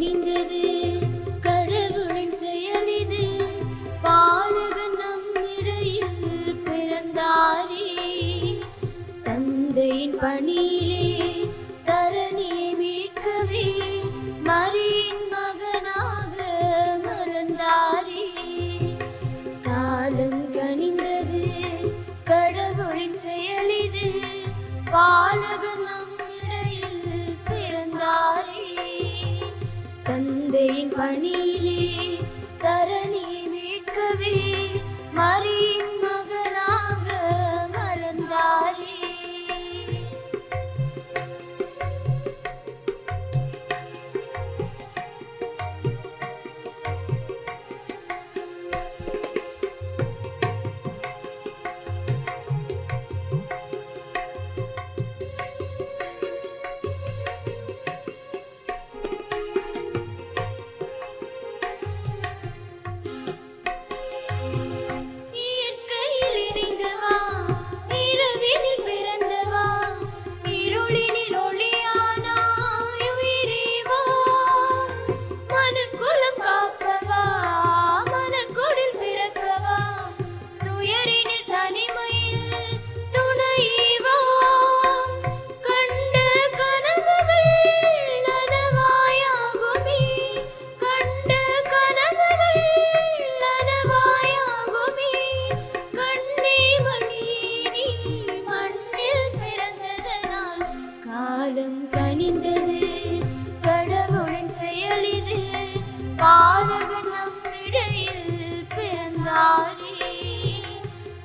கனிந்தது கடவுளின் செயலிது, பாலகன் நம்மிடையில் பிறந்தாரே. தந்தையின் பணியிலே தரணியை மீட்கவே மரியின் மகனாக மலர்ந்தாரே. காலம் கனிந்தது கடவுளின் செயலிது, பாலகன் நம்மிடையில் பிறந்தாரே. தந்தையின் பணியிலே தரணியை மீட்கவே மரியின் மகனாக மலர்ந்தாரே.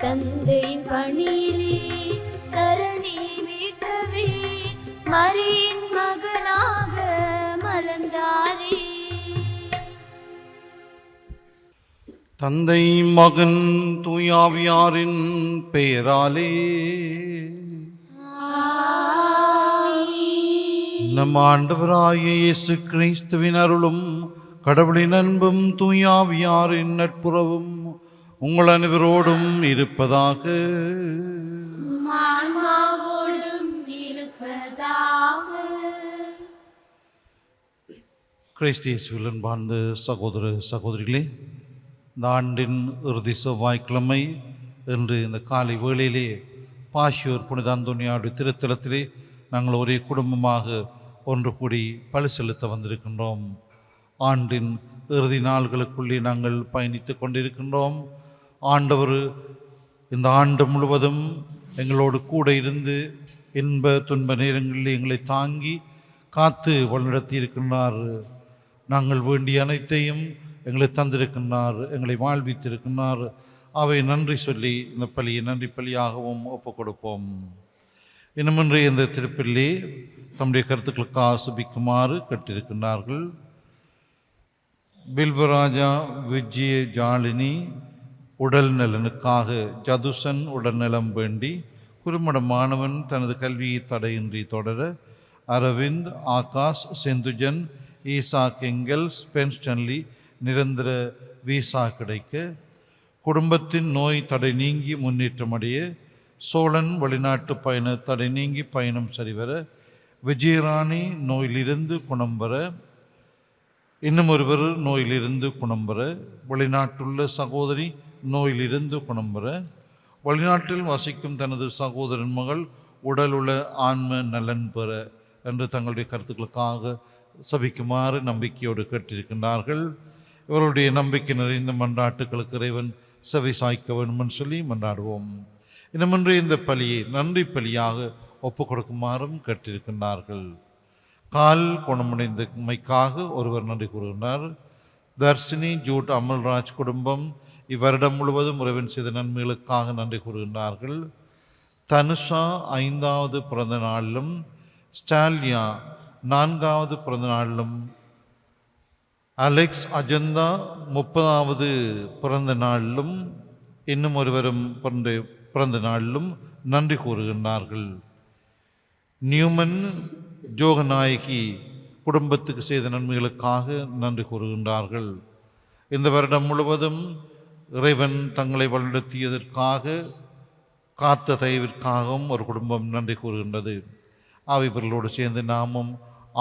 தந்தையின் பணியிலே தரணியை மீட்கவே மரியின் மகனாக மலர்ந்தாரே. தந்தை மகன் தூயாவியாரின் பெயராலே நம் ஆண்டவராகிய இயேசு கிறிஸ்துவின் அருளும் கடவுளின் அன்பும் தூயாவியாரின் நட்புறவும் உங்கள் அனைவரோடும் இருப்பதாக. கிறிஸ்து இயேசுவில் அன்பார்ந்த சகோதர சகோதரிகளே, இந்த ஆண்டின் இறுதி செவ்வாய்க்கிழமை என்று இந்த காலை வேளையிலே பாஷியூர் புனித அந்தோனியாருடைய திருத்தலத்திலே நாங்கள் ஒரே குடும்பமாக ஒன்று கூடி பலி செலுத்த வந்திருக்கின்றோம். ஆண்டின் இறுதி நாள்களுக்குள்ளே நாங்கள் பயணித்து கொண்டிருக்கின்றோம். ஆண்டவர் இந்த ஆண்டு முழுவதும் எங்களோடு கூட இருந்து இன்ப துன்ப நேரங்களில் எங்களை தாங்கி காத்து வழிநடத்தி இருக்கின்றார். நாங்கள் வேண்டிய அனைத்தையும் எங்களை தந்திருக்கின்றார், எங்களை வாழ்வித்திருக்கின்றார். அவை நன்றி சொல்லி இந்த பலியை நன்றி பலியாகவும் ஒப்புக் கொடுப்போம். இன்னுமின்றி இந்த திருப்பள்ளி தம்முடைய கருத்துக்களுக்கு ஆசிபிக்குமாறு கேட்டிருக்கின்றார்கள். பில்வராஜா விஜய ஜாலினி உடல் நலனுக்காக ஜதுசன் உடல்நலம் வேண்டி, குறுமட மாணவன் தனது கல்வியை தடையின்றி தொடர, அரவிந்த், ஆகாஷ், செந்துஜன், ஈசா கெங்கல், ஸ்பென்ஸ்டன்லி நிரந்தர வீசா கிடைக்க, குடும்பத்தின் நோய் தடை நீங்கி முன்னேற்றமடைய, சோழன் வெளிநாட்டு பயண தடை நீங்கி பயணம் சரிவர, விஜயராணி நோயிலிருந்து குணம் பெற, இன்னும் ஒருவர் நோயிலிருந்து குணம் பெற, வெளிநாட்டுள்ள சகோதரி நோயிலிருந்து குணம் பெற, வெளிநாட்டில் வசிக்கும் தனது சகோதரன் மகள் உடலுள்ள ஆன்ம நலன் பெற என்று தங்களுடைய கருத்துக்களுக்காக சபிக்குமாறு நம்பிக்கையோடு கேட்டிருக்கின்றார்கள். இவருடைய நம்பிக்கை நிறைந்த மன்றாட்டுக்களுக்கு இறைவன் செவி சாய்க்க வேண்டும் சொல்லி மன்றாடுவோம். இன்னுமின்றி இந்த பலியை நன்றி பலியாக ஒப்புக் கொடுக்குமாறும் கேட்டிருக்கின்றார்கள். கால் குணமடைந்தமைக்காக ஒருவர் நன்றி கூறுகின்றார். தர்ஷினி ஜூட் அமல்ராஜ் குடும்பம் இவ்வருடம் முழுவதும் இறைவன் செய்த நன்மைகளுக்காக நன்றி கூறுகின்றார்கள். தனுஷா 5வது பிறந்த நாளிலும், ஸ்டாலியா 4வது பிறந்த நாளிலும், அலெக்ஸ் அஜந்தா 30வது பிறந்த நாளிலும், இன்னும் ஒருவரும் பிறந்த நாளிலும் நன்றி கூறுகின்றார்கள். நியூமன் ஜோகநாயகி குடும்பத்துக்கு செய்த நன்மைகளுக்காக நன்றி கூறுகின்றார்கள். இந்த வருடம் முழுவதும் இறைவன் தங்களை வழிநடத்தியதற்காக காத்த தயவிற்காகவும் ஒரு குடும்பம் நன்றி கூறுகின்றது. இவர்களோடு சேர்ந்து நாமும்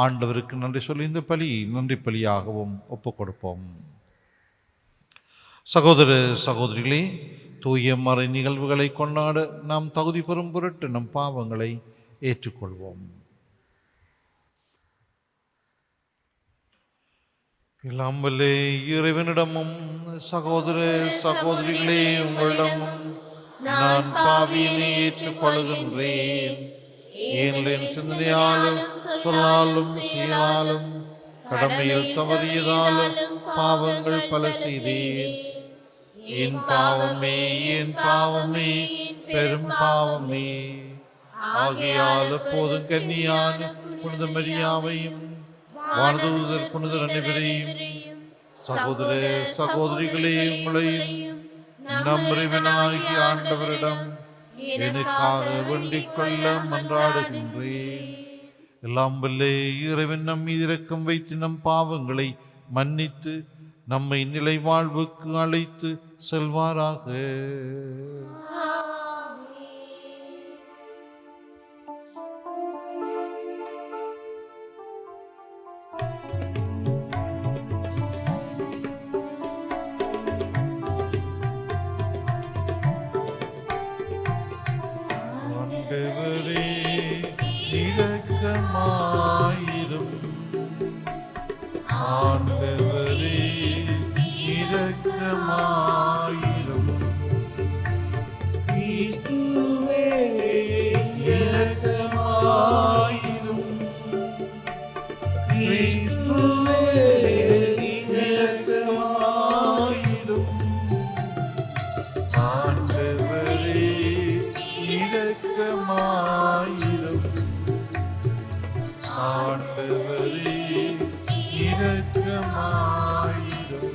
ஆண்டவருக்கு நன்றி சொல்லி இந்த பலி நன்றி பலியாகவும் ஒப்புக் கொடுப்போம். சகோதர சகோதரிகளே, தூய மறை நிகழ்வுகளை கொண்டாட நாம் தகுதி பெறும் பொருட்டு நம் பாவங்களை ஏற்றுக்கொள்வோம். எல்லாம் வல்ல இறைவனிடமும் சகோதர சகோதரிகளே உங்களிடமும் நான் பாவியினை ஏற்றுக்கொள்கின்றேன். என் சிந்தனையாலும் சொல்லாலும் செயலாலும் கடமையில் தவறியதாலும் பாவங்கள் பல செய்தேன். என் பாவமே பெரும் பாவமே. ஆகையால் எப்போதும் கன்னியான புனித மரியாவையும் வானதூதர் புனிதர் அனைவரையும் சகோதர சகோதரிகளே உங்களையும் நம் இறைவனாகிய ஆண்டவரிடம் எனக்காக வேண்டிக் கொள்ள மன்றாடுகின்றேன். எல்லாம் வல்ல இறைவன் நம் மீது இரக்கம் வைத்து நம் பாவங்களை மன்னித்து நம்மை நிலை வாழ்வுக்கு அழைத்து செல்வாராக. ஆண்டவரே இரக்கமாயிரும். ஆண்டவரே இரக்கமாயிரும். கிறிஸ்துவே இரக்கமாயிரும். கிறிஸ்துவே இரக்கமாயிரும். ஆண்டவரே இரக்கமாயிரும். ஆண்டவரே இரக்கமாயிரும்.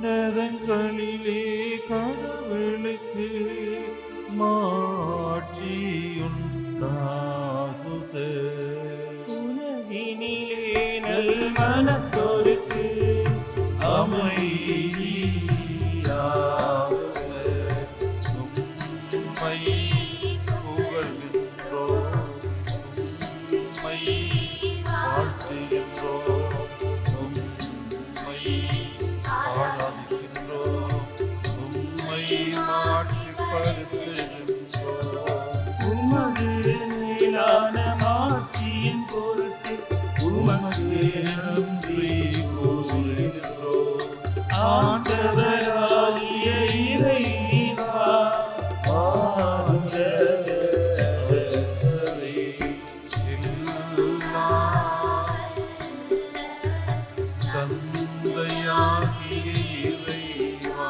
உன்னதங்களிலே கடவுளுக்கு மாட்சியுண்டாகுக. உலகினிலே நல்மனத்தோருக்கு அமைதியாகுக. உம்மை புகழ்கின்றோம், உம்மை வாழ்த்துகின்றோம், உம்மை ஆராதிக்கின்றோம், உம்மை மாட்சிப்படுத்துகின்றோம். உமது மேலான மாட்சியின் பொருட்டு உமக்கு நன்றி கூறுகின்றோம். ஆண்டவராகிய இறைவா, ஆண்டவரே, எல்லாம் தந்தையாகிய இறைவா,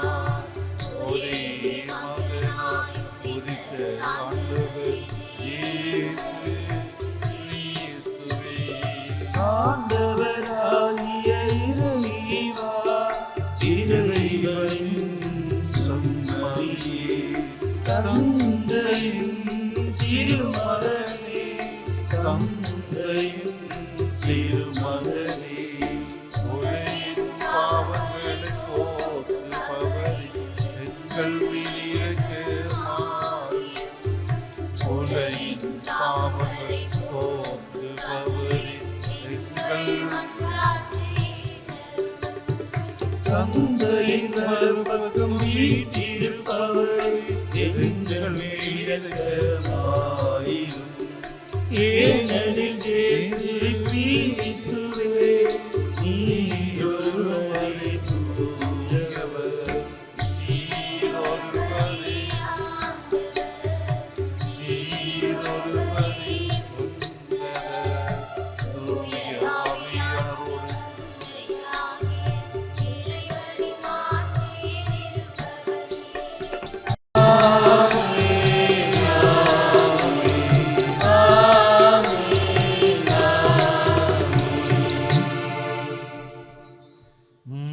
ஒரே மகனாய் உதித்த ஆண்டவர் இயேசு கிறிஸ்துவே, ஆண்டவராகிய இறைவா, இறைவனின் செம்மறியே, தந்தையின் திருமகனே, தந்தையின் திருமகனே, உலகின் பாவங்களை போக்குபவரே, எங்கள் மீது இரக்கமாயிரும். உலகின் பாவங்களை போக்குபவரே, எங்கள் தந்தையின் வலப்பக்கம் வீற்றிருப்பவரே, எங்கள் மேல் இரக்கமாயிரும். ஏனெனில் இயேசு கிறிஸ்துவே, நீர் ஒருவரே தூயவர். நீரொருவரே, நீரொருவரே உன்னத தூய ஆவியாரோடு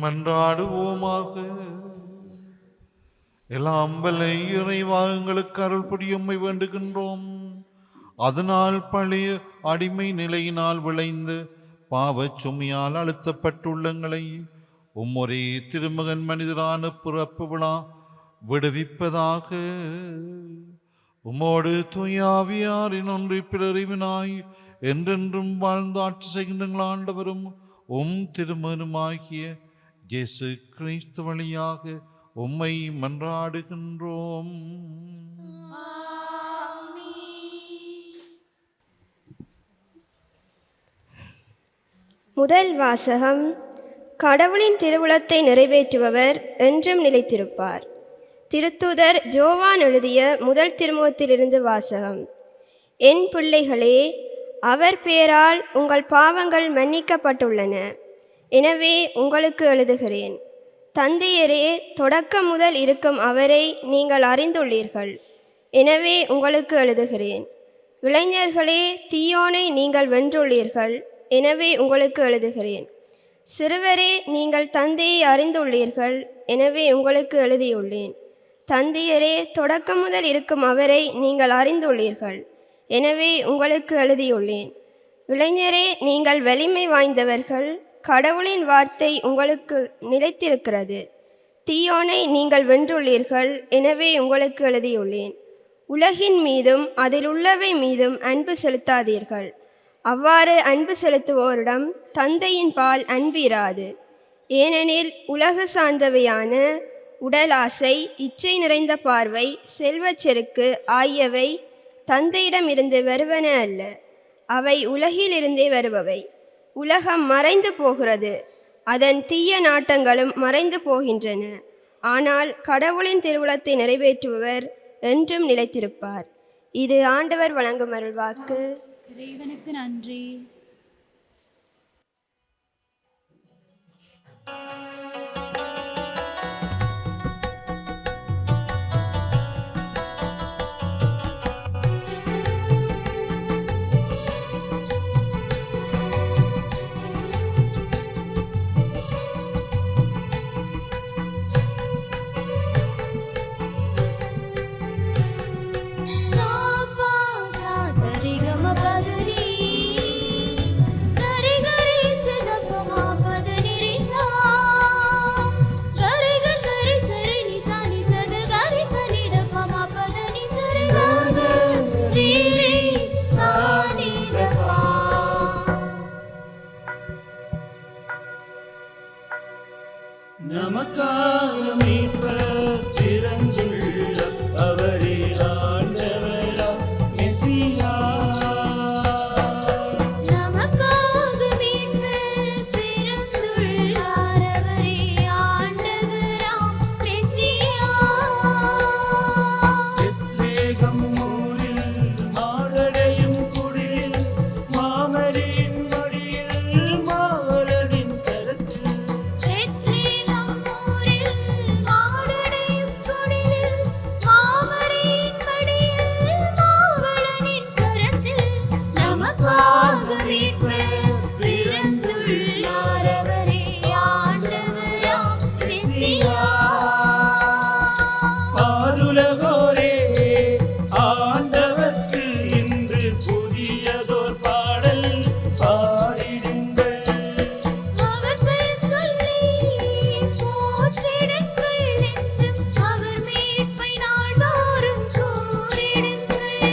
மன்றாடுவோமாக. எல்லாம் வல்ல இறைவா, எங்களுக்கு அருள் புரியும்மை வேண்டுகின்றோம். அதனால் பழைய அடிமை நிலையினால் விளைந்த பாவச் சுமையால் அழுத்தப்பட்டுள்ளங்களை உம்மொரே திருமகன் மனிதரான பிறப்பு விழா விடுவிப்பதாக. உம்மோடு தூயாவியாரின் ஒன்றை பிறறிவினாய் என்றென்றும் வாழ்ந்து ஆட்சி செய்கின்ற ஆண்டவரும் திருமகனுமாகிய இயேசு கிறிஸ்து வழியாக உம்மை மன்றாடுகின்றோம். முதல் வாசகம். கடவுளின் திருவுளத்தை நிறைவேற்றுபவர் என்றும் நிலைத்திருப்பார். திருத்தூதர் ஜோவான் எழுதிய முதல் திருமுகத்திலிருந்து வாசகம். என் பிள்ளைகளே, அவர் பெயரால் உங்கள் பாவங்கள் மன்னிக்கப்பட்டுள்ளன. எனவே உங்களுக்கு எழுதுகிறேன். தந்தையரே, தொடக்கம் முதல் இருக்கும் அவரை நீங்கள் அறிந்துள்ளீர்கள். எனவே உங்களுக்கு எழுதுகிறேன். இளைஞர்களே, தீயோனை நீங்கள் வென்றுள்ளீர்கள். எனவே உங்களுக்கு எழுதுகிறேன். சிறுவரே, நீங்கள் தந்தையை அறிந்துள்ளீர்கள். எனவே உங்களுக்கு எழுதியுள்ளேன். தந்தையரே, தொடக்கம் முதல் இருக்கும் அவரை நீங்கள் அறிந்துள்ளீர்கள். எனவே உங்களுக்கு எழுதியுள்ளேன். இளைஞரே, நீங்கள் வலிமை வாய்ந்தவர்கள். கடவுளின் வார்த்தை உங்களுக்கு நிலைத்திருக்கிறது. தீயோனை நீங்கள் வென்றுள்ளீர்கள். எனவே உங்களுக்கு எழுதியுள்ளேன். உலகின் மீதும் அதில் உள்ளவை மீதும் அன்பு செலுத்தாதீர்கள். அவ்வாறு அன்பு செலுத்துவோரிடம் தந்தையின் பால் அன்பு இராது. ஏனெனில் உலகு சார்ந்தவையான உடல் ஆசை, இச்சை நிறைந்த பார்வை, செல்வச்செருக்கு ஆகியவை தந்தையிடமிருந்து வருவன அல்ல, அவை உலகிலிருந்தே வருபவை. உலகம் மறைந்து போகிறது, அதன் தீய நாட்டங்களும் மறைந்து போகின்றன. ஆனால் கடவுளின் திருவுளத்தை நிறைவேற்றுபவர் என்றும் நிலைத்திருப்பார். இது ஆண்டவர் வழங்கும் அருள்வாக்கு. இறைவனுக்கு நன்றி. நமக்காக மீட்பர் சிறந்துள்ள அவரே ஆண்டவராம் மெசியா. நமக்காக மீட்பர் பிறந்துள்ளார், அவரே ஆண்டவராம் மெசியா. பெத்லகேம் ஊரில் மாடடையும் குடிலில் மாமரியின் மடியில் மாவலரின் கரத்தில் பாருலகோரே ஆண்டவர்க்கு இன்று புதியதோர் பாடல் பாடிடுங்கள். அவர் பெயர் சொல்லி போற்றிடுங்கள் என்றும் அவர் மீட்பை நாள்தோறும் கூறிடுங்கள்.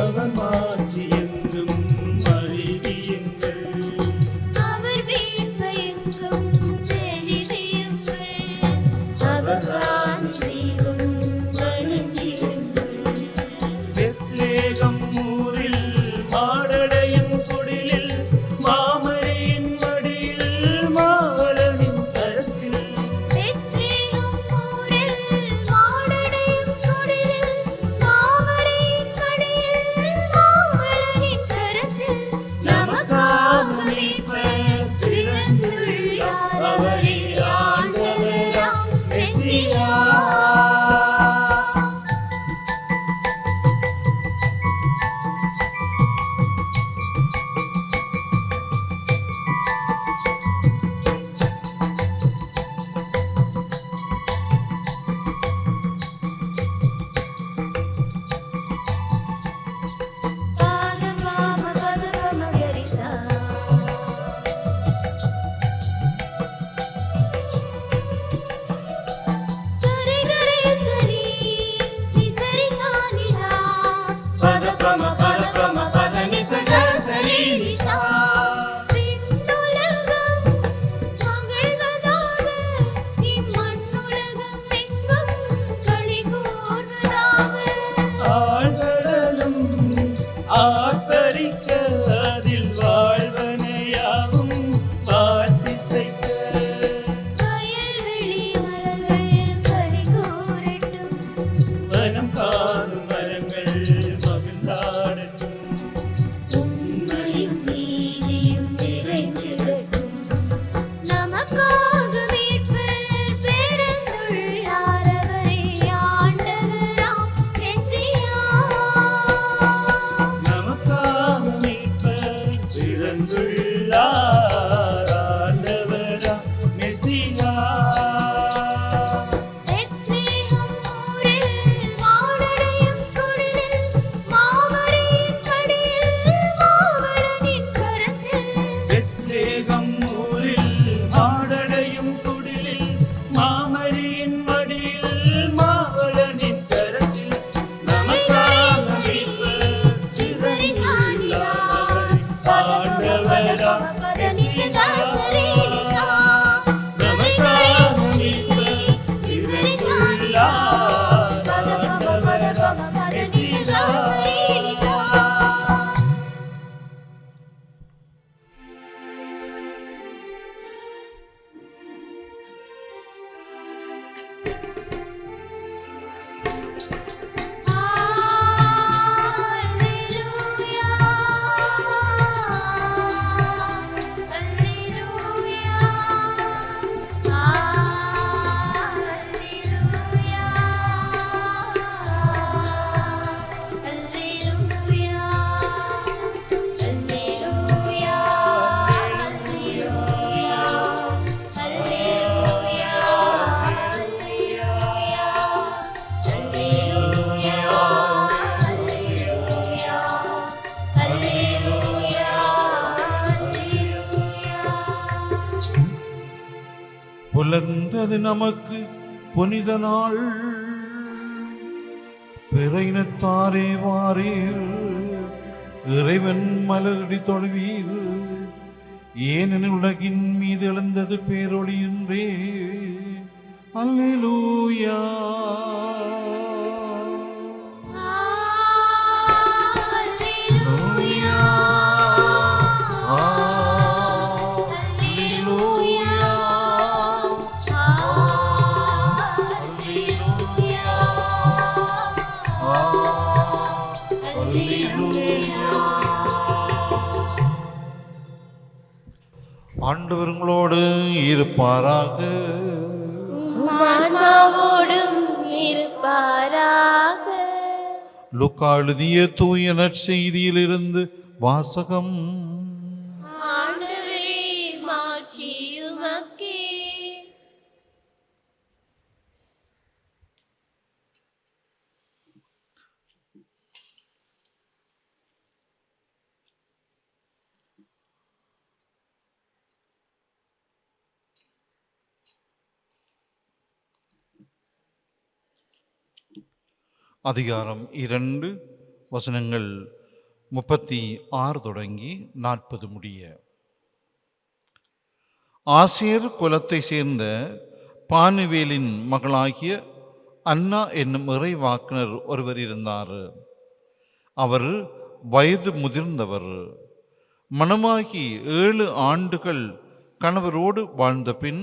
அவர் மாற்றி என்றும் அறிவியுங்கள். அவர் மீட்பை எங்கும் தெரிவியுங்கள். அவர் ஆணையும் வணங்கிடுங்கள். பெத்லகேம் ஊரில் மாடடையும் குடிலில் மாமரியின் மடியில் மாவலரின் கரத்தில் பெத்லகேம் ஊரில் மாடடையும் குடிலில் மாமரியின் மடியில் மாவலரின் கரத்தில் நமக்காக மீட்பர் பிறந்துள்ளார், அவரே ஆண்டவராம் மெசியா. புலர்ந்தது நமக்கு புனித நாள். பிறையினத்தாரே வாரீர், இறைவன் மலரடி தொழுவீர். ஏனெனில் உலகின் மீது எழுந்தது பேரொளி என்றே. அல்லேலூயா. அல்லேலூயா. அல்லேலூயா. ஆண்டவர் உங்களோடு இருப்பாராக. ஆன்மாவோடும் இருப்பாராக. லூக்கா எழுதிய தூய நற்செய்தியிலிருந்து வாசகம். ஆண்டவரே, மாட்சி உமக்கே. அதிகாரம் 2 வசனங்கள் 36 தொடங்கி 40 முடிய. ஆசேர் குலத்தை சேர்ந்த பானுவேலின் மகளாகிய அன்னா என்னும் இறைவாக்கினர் ஒருவர் இருந்தார். அவர் வயது முதிர்ந்தவர். மணமாகி 7 ஆண்டுகள் கணவரோடு வாழ்ந்த பின்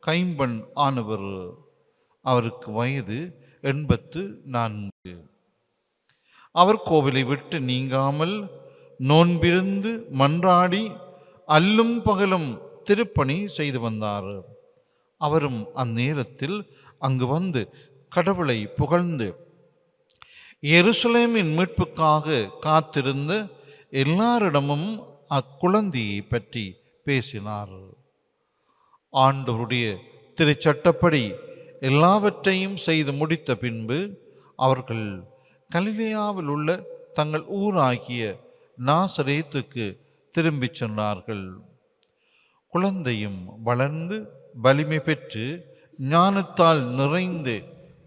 கைம்பெண் ஆனவர். அவருக்கு வயது 84. அவர் கோவிலை விட்டு நீங்காமல் நோன்பிருந்து மன்றாடி அல்லும் பகலும் திருப்பணி செய்து வந்தார். அவரும் அந்நேரத்தில் அங்கு வந்து கடவுளை புகழ்ந்து எருசலேமின் மீட்புக்காக காத்திருந்த எல்லாரிடமும் அக்குழந்தையை பற்றி பேசினார். ஆண்டவருடைய திருச்சட்டப்படி எல்லாவற்றையும் செய்து முடித்த பின்பு அவர்கள் கலிலேயாவில் உள்ள தங்கள் ஊராகிய நாசரேத்துக்கு திரும்பிச் சென்றார்கள். குழந்தையும் வளர்ந்து வலிமை பெற்று ஞானத்தால் நிறைந்து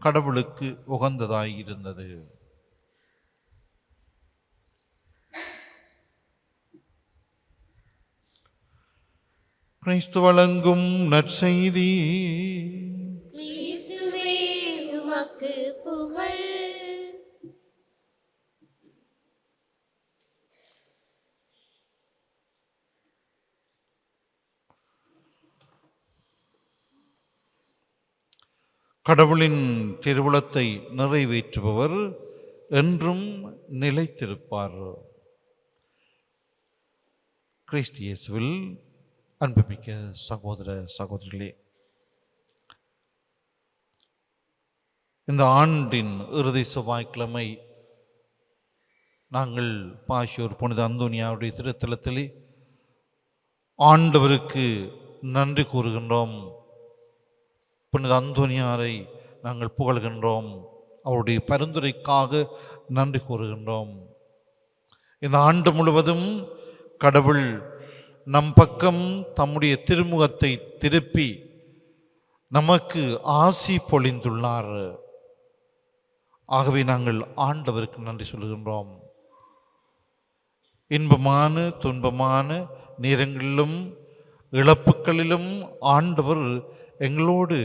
கடவுளுக்கு உகந்ததாயிருந்தது. கிறிஸ்து வழங்கும் நற்செய்தி. கிறிஸ்துவே, உமக்கு புகழ். கடவுளின் திருவுளத்தை நிறைவேற்றுபவர் என்றும் நிலைத்திருப்பார். கிறிஸ்து இயேசுவில் அன்புமிக்க சகோதர சகோதரிகளே, இந்த ஆண்டின் இறுதி செவ்வாய்க்கிழமை நாங்கள் பாஷூர் புனித அந்தோனியாவுடைய திருத்தலத்திலே ஆண்டவருக்கு நன்றி கூறுகின்றோம். புனித அந்தோனியாரை நாங்கள் புகழ்கின்றோம். அவருடைய பரிந்துரைக்காக நன்றி கூறுகின்றோம். இந்த ஆண்டு முழுவதும் கடவுள் நம் பக்கம் தம்முடைய திருமுகத்தை திருப்பி நமக்கு ஆசி பொழிந்துள்ளார். ஆகவே நாங்கள் ஆண்டவருக்கு நன்றி சொல்கின்றோம். இன்பமான துன்பமான நேரங்களிலும் இழப்புகளிலும் ஆண்டவர் எங்களோடு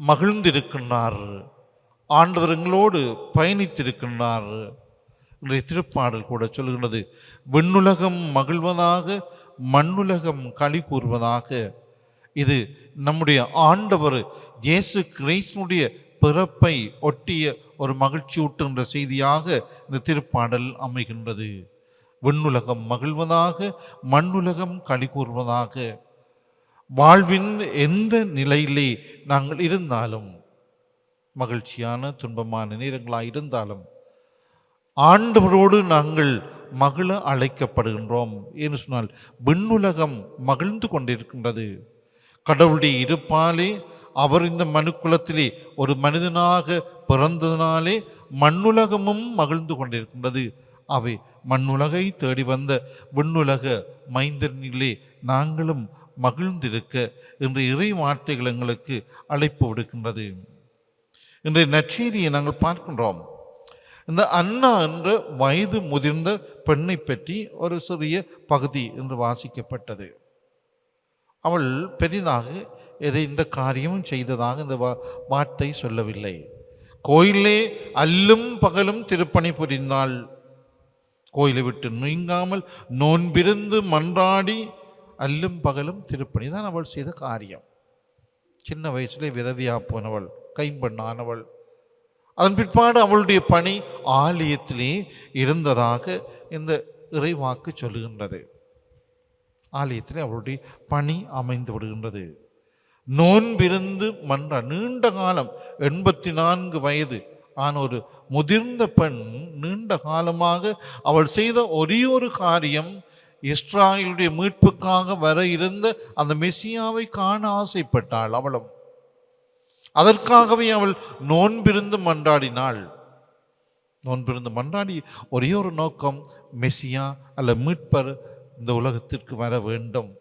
மகிழ்ந்திருக்கின்றார். ஆண்டவர் எங்களோடு பயணித்திருக்கின்றார். இன்றைய திருப்பாடல் கூட சொல்கின்றது, விண்ணுலகம் மகிழ்வதாக மண்ணுலகம் களி கூறுவதாக. இது நம்முடைய ஆண்டவர் இயேசு கிறிஸ்துவினுடைய பிறப்பை ஒட்டிய ஒரு மகிழ்ச்சியூட்டுகின்ற செய்தியாக இந்த திருப்பாடல் அமைகின்றது. விண்ணுலகம் மகிழ்வதாக மண்ணுலகம் களி கூறுவதாக. வாழ்வின் எந்த நிலையிலே நாங்கள் இருந்தாலும், மகிழ்ச்சியான துன்பமான நேரங்களாக இருந்தாலும் ஆண்டவரோடு நாங்கள் மகிழ அழைக்கப்படுகின்றோம். என்று சொன்னால் விண்ணுலகம் மகிழ்ந்து கொண்டிருக்கின்றது. கடவுளுடைய இருப்பாலே அவர் இந்த மனுக்குலத்திலே ஒரு மனிதனாக பிறந்ததினாலே மண்ணுலகமும் மகிழ்ந்து கொண்டிருக்கின்றது. அவை மண்ணுலகை தேடி வந்த விண்ணுலக மைந்தனிலே நாங்களும் மகிழ்ந்திருக்க இன்றைய இறை வார்த்தைகள் எங்களுக்கு அழைப்பு விடுக்கின்றது. இன்றைய நற்செய்தியை நாங்கள் பார்க்கின்றோம். இந்த அன்னா என்ற வயது முதிர்ந்த பெண்ணை பற்றி ஒரு சிறிய பகுதி என்று வாசிக்கப்பட்டது. அவள் பெரிதாக எதை இந்த காரியமும் செய்ததாக இந்த வார்த்தை சொல்லவில்லை. கோயிலே அல்லும் பகலும் திருப்பணி புரிந்தாள். கோயிலை விட்டு நீங்காமல் நோன்பிருந்து மன்றாடி அல்லும் பகலும் திருப்பணி தான் அவள் செய்த காரியம். சின்ன வயசுலே விதவியா போனவள், கைம்பெண்ணானவள். அதன் பிற்பாடு அவளுடைய பணி ஆலயத்திலே இருந்ததாக இந்த இறைவாக்கு சொல்லுகின்றது. ஆலயத்திலே அவளுடைய பணி அமைந்து விடுகின்றது. நோன்பிருந்து நீண்ட காலம் 84 வயது ஆன ஒரு முதிர்ந்த பெண் நீண்ட காலமாக அவள் செய்த ஒரே ஒரு காரியம், இஸ்ராயலுடைய மீட்புக்காக வர இருந்த அந்த மெசியாவை காண ஆசைப்பட்டாள். அவளும் அதற்காகவே அவள் நோன்பிருந்து மன்றாடினாள். நோன்பிருந்து மன்றாடி ஒரே ஒரு நோக்கம், மெசியா அல்ல மீட்பர் இந்த உலகத்திற்கு வர வேண்டும்.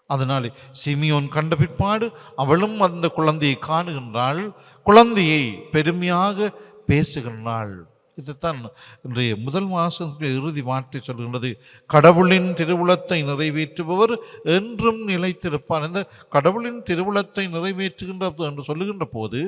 அதனால் சிமியோன் கண்ட பிற்பாடு அவளும் அந்த குழந்தையை காணுகின்றாள், குழந்தையை பெருமையாக பேசுகின்றாள். இதுதான் இன்றைய முதல் மாதத்தின் இறுதி வார்த்தை சொல்கின்றது. கடவுளின் திருவுளத்தை நிறைவேற்றுபவர் என்றும் நிலைத்திருப்பார். இந்த கடவுளின் திருவுளத்தை நிறைவேற்றுகின்ற என்று சொல்லுகின்ற போது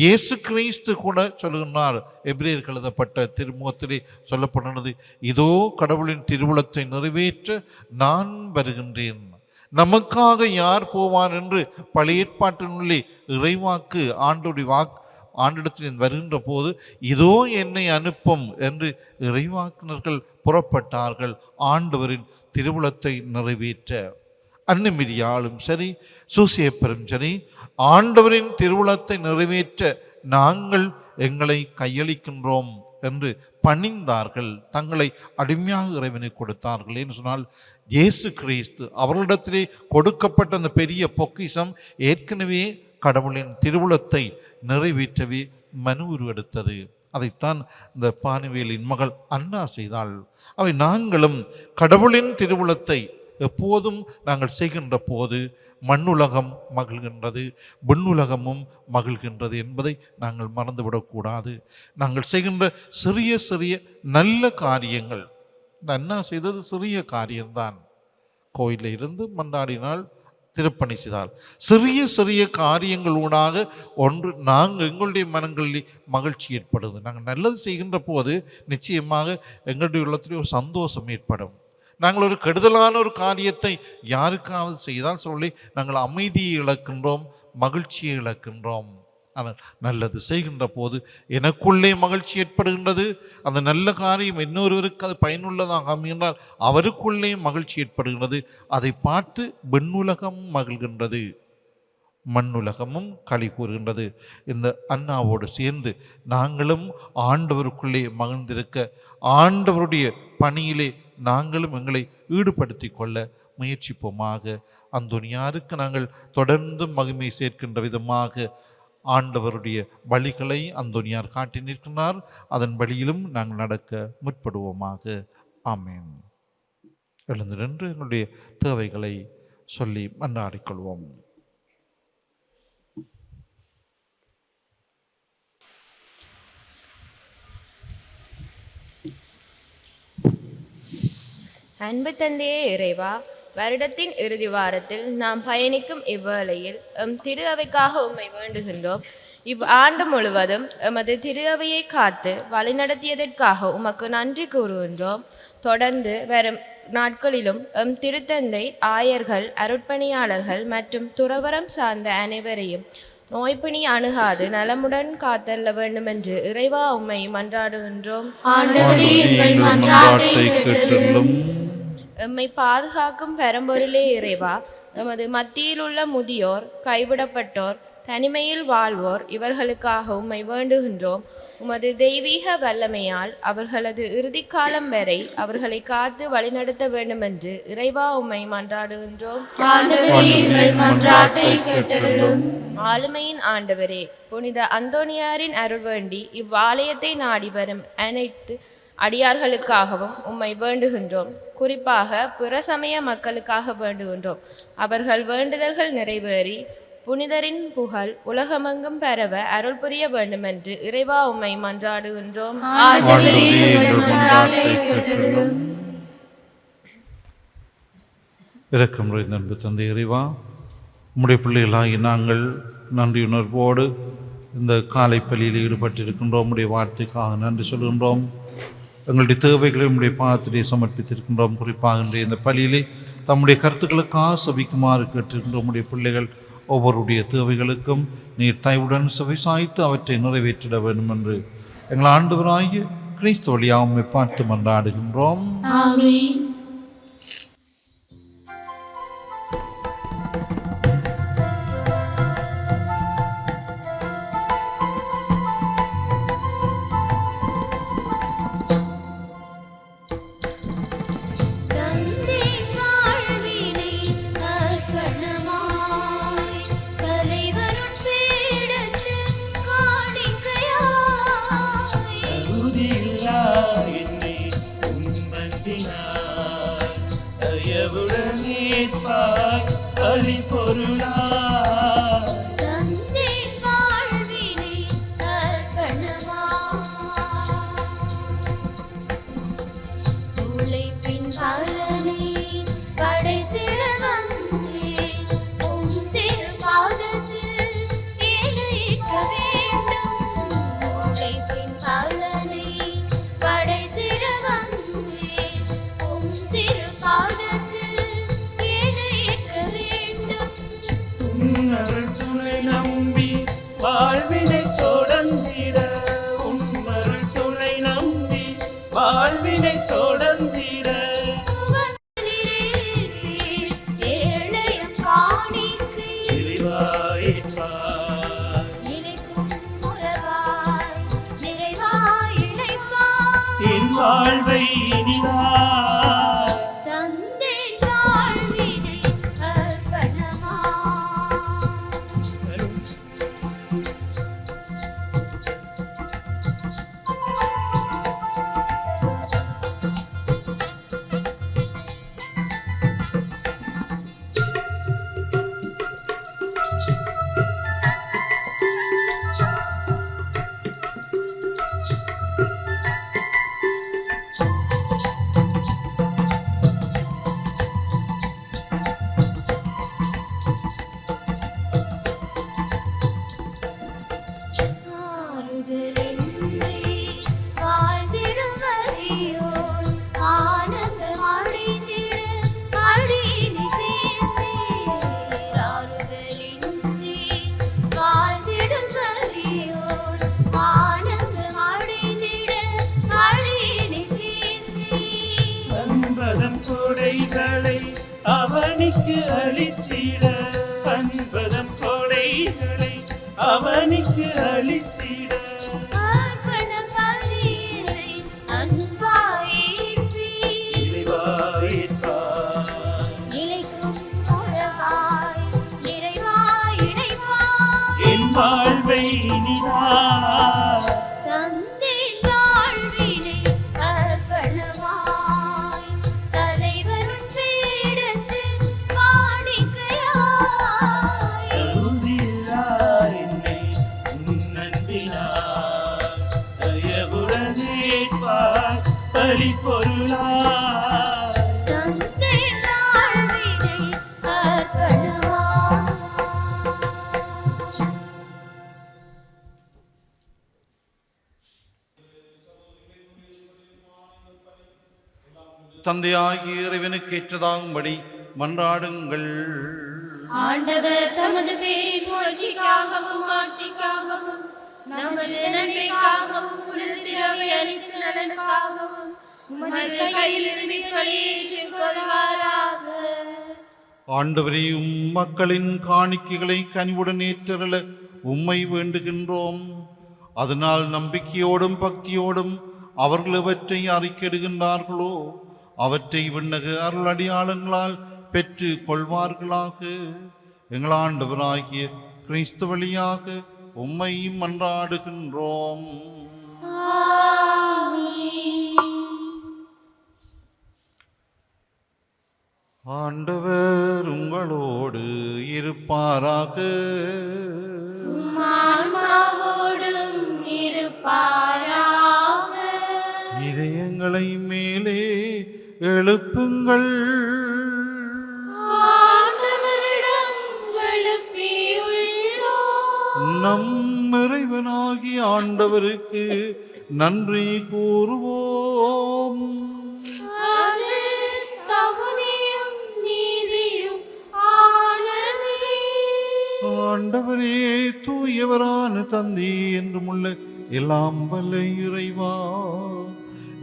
இயேசு கிறிஸ்து கூட சொல்லுகின்றார். எபிரேயருக்கு எழுதப்பட்ட திருமுகத்திலே சொல்லப்படுகிறது, இதோ கடவுளின் திருவுளத்தை நிறைவேற்ற நான் வருகின்றேன். நமக்காக யார் போவான் என்று பழைய ஏற்பாட்டினுள்ளே இறைவாக்கு ஆண்டிடத்தில் வருகின்ற போது இதோ என்னை அனுப்பும் என்று இறைவாக்கினர்கள் புறப்பட்டார்கள் ஆண்டவரின் திருவுளத்தை நிறைவேற்ற. அன்னமிரியாலும் சரி, சூசேப்பரும் சரி, ஆண்டவரின் திருவுளத்தை நிறைவேற்ற நாங்கள் எங்களை கையளிக்கின்றோம் என்று பணிந்தார்கள். தங்களை அடிமையாக இறைவனை கொடுத்தார்கள். என்று சொன்னால் இயேசு கிறிஸ்து அவர்களிடத்திலே கொடுக்கப்பட்ட அந்த பெரிய பொக்கிஷம் ஏற்கனவே கடவுளின் திருவுளத்தை நிறைவேற்றவே மனு உருவெடுத்தது. அதைத்தான் இந்த பானுவேலின் மகள் அன்னா செய்தாள். அவை நாங்களும் கடவுளின் திருவுளத்தை எப்போதும் நாங்கள் செய்கின்ற போது மண்ணுலகம் மகிழ்கின்றது, விண்ணுலகமும் மகிழ்கின்றது என்பதை நாங்கள் மறந்துவிடக்கூடாது. நாங்கள் செய்கின்ற சிறிய சிறிய நல்ல காரியங்கள், இந்த அண்ணா செய்தது சிறிய காரியம்தான். கோயிலில் இருந்து மன்றாடினால், திருப்பணி செய்தால், சிறிய சிறிய காரியங்கள் ஊடாக ஒன்று நாங்கள் எங்களுடைய மனங்களில் மகிழ்ச்சி ஏற்படுது. நாங்கள் நல்லது செய்கின்ற போது நிச்சயமாக எங்களுடைய உள்ளத்திலே ஒரு சந்தோஷம் ஏற்படும். நாங்கள் ஒரு கெடுதலான ஒரு காரியத்தை யாருக்காவது செய்தால் சொல்லி நாங்கள் அமைதியை இழக்கின்றோம், மகிழ்ச்சியை இழக்கின்றோம். ஆனால் நல்லது செய்கின்ற போது எனக்குள்ளே மகிழ்ச்சி ஏற்படுகின்றது. அந்த நல்ல காரியம் இன்னொருவருக்கு அது பயனுள்ளதாக அமைந்தால் அவருக்குள்ளே மகிழ்ச்சி ஏற்படுகின்றது. அதை பார்த்து விண்ணுலகம் மகிழ்கின்றது, மண்ணுலகமும் களி கூறுகின்றது. இந்த அண்ணாவோடு சேர்ந்து நாங்களும் ஆண்டவருக்குள்ளே மகிழ்ந்திருக்க, ஆண்டவருடைய பணியிலே நாங்களும் எங்களை ஈடுபடுத்தி கொள்ள முயற்சிப்போமாக. அந்தோனியாருக்கு நாங்கள் தொடர்ந்து மகிமை சேர்க்கின்ற விதமாக ஆண்டவருடைய வழிகளை அந்தோனியார் காட்டி நிற்கிறார். அதன் வழியிலும் நாங்கள் நடக்க முற்படுவோமாக. ஆமேன். எழுந்து நின்று எங்களுடைய தேவைகளை சொல்லி மன்றாடிக்கொள்வோம். அன்பு தந்தையே இறைவா, வருடத்தின் இறுதி வாரத்தில் நாம் பயணிக்கும் இவ்வேளையில் திரு அவைக்காக உம்மை வேண்டுகின்றோம். ஆண்டு முழுவதும் எமது திரு அவையை காத்து வழிநடத்தியதற்காக உமக்கு நன்றி கூறுகின்றோம். தொடர்ந்து வரும் நாட்களிலும் திருத்தந்தை, ஆயர்கள், அருட்பணியாளர்கள் மற்றும் துறவரம் சார்ந்த அனைவரையும் நோய்பிணி அணுகாது நலமுடன் காத்தள்ள வேண்டும் என்று இறைவா உம்மை மன்றாடுகின்றோம். எம்மை பாதுகாக்கும் பெரம்பொருளே இறைவா, எமது மத்தியில் உள்ள முதியோர், கைவிடப்பட்டோர், தனிமையில் வாழ்வோர் இவர்களுக்காக உம்மை வேண்டுகின்றோம். உமது தெய்வீக வல்லமையால் அவர்களது இறுதிக்காலம் வரை அவர்களை காத்து வழிநடத்த வேண்டும் என்று இறைவா உம்மை மன்றாடுகின்றோம். ஆளுமையின் ஆண்டவரே, புனித அந்தோனியாரின் அருள் வேண்டி இவ்வாலயத்தை நாடி வரும் அனைத்து அடியார்களுக்காகவும் உம்மை வேண்டுகின்றோம். குறிப்பாக பிற சமய மக்களுக்காக வேண்டுகின்றோம். அவர்கள் வேண்டுதல்கள் நிறைவேறி புனிதரின் புகழ் உலகமெங்கும் பரவ அருள் புரிய வேண்டுமென்று இறைவா உம்மை மன்றாடுகின்றோம். இரக்கம் நிறைந்த அன்பு தந்தை இறைவா, உம்முடைய பிள்ளைகளாகி நாங்கள் நன்றியுணர்வோடு இந்த காலை பலியில் ஈடுபட்டிருக்கின்றோம். உம்முடைய வார்த்தைக்காக நன்றி சொல்கின்றோம். எங்களுடைய தேவைகளை உம்முடைய பாதத்திலே சமர்ப்பித்திருக்கின்றோம். குறிப்பாக இன்றைய இந்த பலியிலே தம்முடைய கருத்துக்களுக்காக சபிக்குமாறு கேட்டிருக்கின்ற உம்முடைய பிள்ளைகள் ஒவ்வொருடைய தேவைகளுக்கும் நீர் தயவுடன் செவிசாய்த்து அவற்றை நிறைவேற்றிட வேண்டும் என்று எங்கள் ஆண்டவராகிய கிறிஸ்து வழியாக உம்மை பார்த்து மன்றாடுகின்றோம். ஆமென். வாழ்வை அவனுக்கு அளித்திட, அன்பதம் கொடைகளை அவனுக்கு அளித்திட, என் வாழ்வை இனிதாய் தந்தையாகிய இறைவனுக்கு ஏற்றதாகும்படி மன்றாடுங்கள். ஆண்டவர் தமது பேரின் புகழ்ச்சிக்காகவும் ஆட்சிக்காகவும் நமது நன்மைக்காகவும் புனிதரை அளித்து நலனுக்காகவும் உமது கையிலிருந்து வெளியேற்றிக் கொள்வாராக. ஆண்டவரே, மக்களின் காணிக்கைகளை கனிவுடன் ஏற்றருள உம்மை வேண்டுகின்றோம். அதனால் நம்பிக்கையோடும் பக்தியோடும் அவர்கள் எவற்றை அறிக்கையிடுகின்றார்களோ அவற்றை விண்ணக அருள் அடியாளங்களால் பெற்று கொள்வார்களாக. எங்கள் ஆண்டவராகிய கிறிஸ்து வழியாக உம்மை மன்றாடுகின்றோம். ஆமென். ஆண்டவர் உங்களோடு இருப்பாராக. ஆன்மாவோடும் இருப்பாராக. இதயங்களை மேலே எழுப்புங்கள். ஆண்டவரிடம் எழுப்பியுள்ளோம். நம் இறைவனாகிய ஆண்டவருக்கு நன்றி கூறுவோம். அது தகுதியும் நீதியும் ஆனதே. ஆண்டவரே, தூயவரான தந்தை என்றும் உள்ள எல்லாம் வல்ல இறைவா,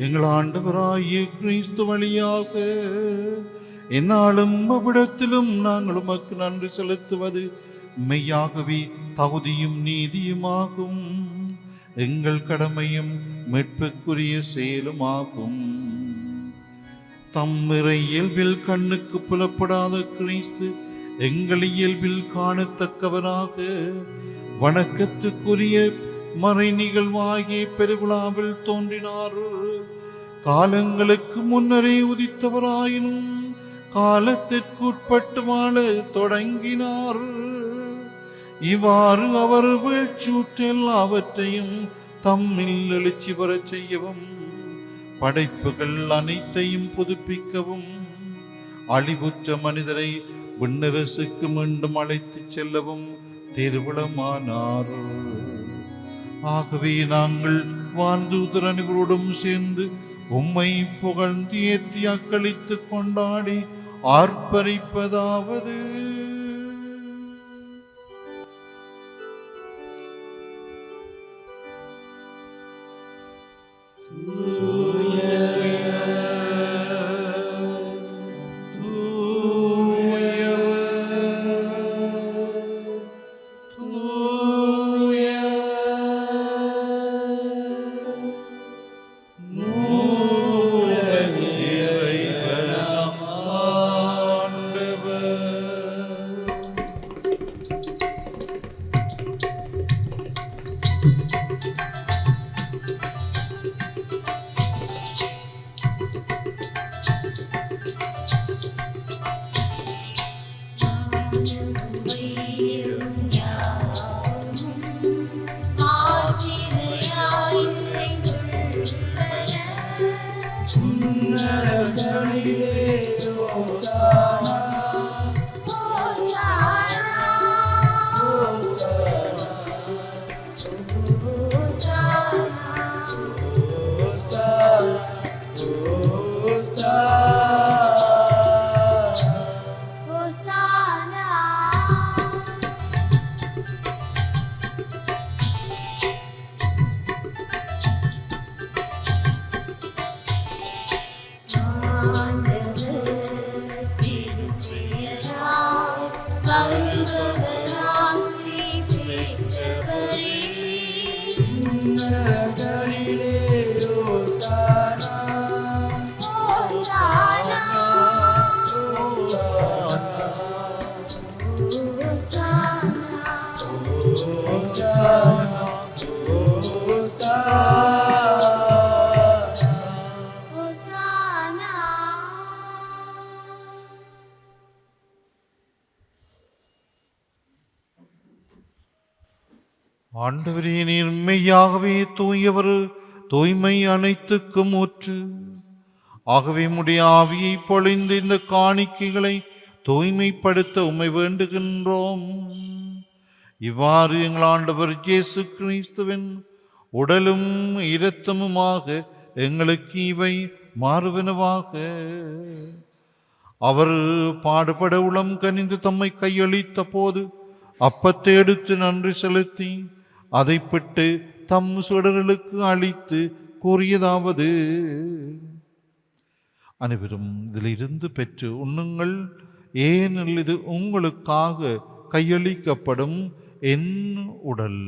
எங்கள் ஆண்டவராகிய கிறிஸ்து வழியாக எந்நாளும் அவ்விடத்திலும் நாங்கள் உமக்கு நன்றி செலுத்துவது மெய்யாகவே தகுதியும் நீதியுமாகும். எங்கள் கடமையும் மீட்புக்குரிய செயலுமாகும். தம் இறை இயல்பில் கண்ணுக்கு புலப்படாத கிறிஸ்து எங்கள் இயல்பில் காணத்தக்கவராக வணக்கத்துக்குரிய மறை நிகழ்வாகிய பெருவிழாவில் தோன்றினார். காலங்களுக்கு முன்னரே உதித்தவராயினும் காலத்திற்குட்பட்டு வாழ தொடங்கினார். இவ்வாறு அவர் வீழ்ச்சூற்றில் அவற்றையும் தம்மில் எழுச்சி பெறச் செய்யவும், படைப்புகள் அனைத்தையும் புதுப்பிக்கவும், அழிவுற்ற மனிதரை விண்ணரசுக்கு மீண்டும் அழைத்துச் செல்லவும் திருவிழமானார். ஆகவே நாங்கள் வான்தூதர் அனைவரோடும் சேர்ந்து உம்மை புகழ்ந்து ஏற்றி அக்களித்து கொண்டாடி ஆர்ப்பரிப்பதாவது: ஆண்டவரே, நீர் மெய்யாகவே தூயவர், தூய்மை அனைத்துக்கும் ஊற்று. ஆகவே உம்முடைய ஆவியை பொழிந்து இந்த காணிக்கைகளை தூய்மைப்படுத்த உம்மை வேண்டுகின்றோம். இவ்வாறு எங்கள் ஆண்டவர் இயேசு கிறிஸ்துவின் உடலும் இரத்தமுமாக எங்களுக்கு இவை மாறுவனவாக. அவர் பாடுபட உளம் கனிந்து தம்மை கையளித்த போது அப்பத்தை எடுத்து நன்றி செலுத்தி அதை பிட்டு தம் சுடர்களுக்கு அளித்து கூறியதாவது: அனைவரும் இதிலிருந்து பெற்று உண்ணுங்கள், ஏனெனில் இது உங்களுக்காக கையளிக்கப்படும் என் உடல்.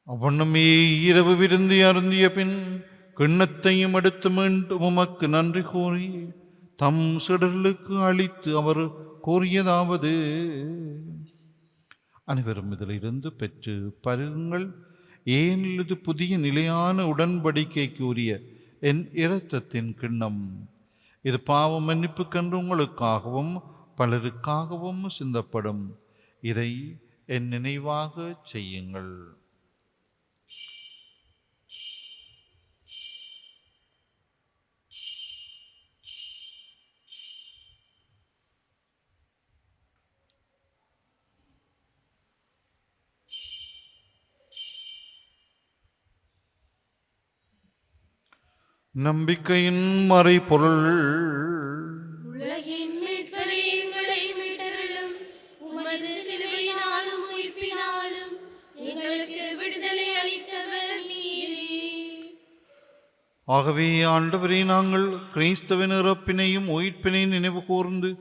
அவ்வண்ணமே இரவு விருந்து அருந்திய பின் கிண்ணத்தையும் எடுத்து மீண்டும் உமக்கு நன்றி கூறி தம் சீடர்களுக்கு அளித்து அவர் கூறியதாவது: அனைவரும் இதிலிருந்து பெற்று பருகுங்கள். ஏனெனில் இது புதிய நிலையான உடன்படிக்கைக்கு உரிய என் இரத்தத்தின் கிண்ணம். இது பாவ மன்னிப்புக்கென்று உங்களுக்காகவும் பலருக்காகவும் சிந்தப்படும். இதை என் நினைவாக செய்யுங்கள். நம்பிக்கையின் மறைபொருள். உலகின் மீட்பரே, எங்களை மீட்டருளும். உமது சிலுவையினாலும் உயிர்ப்பினாலும் எங்களுக்கு விடுதலை அளித்தவர் நீரே. ஆகவே ஆண்டவரே, நாங்கள் கிறிஸ்துவின் இறப்பினையும் உயிர்ப்பினையும் நினைவு கூர்ந்து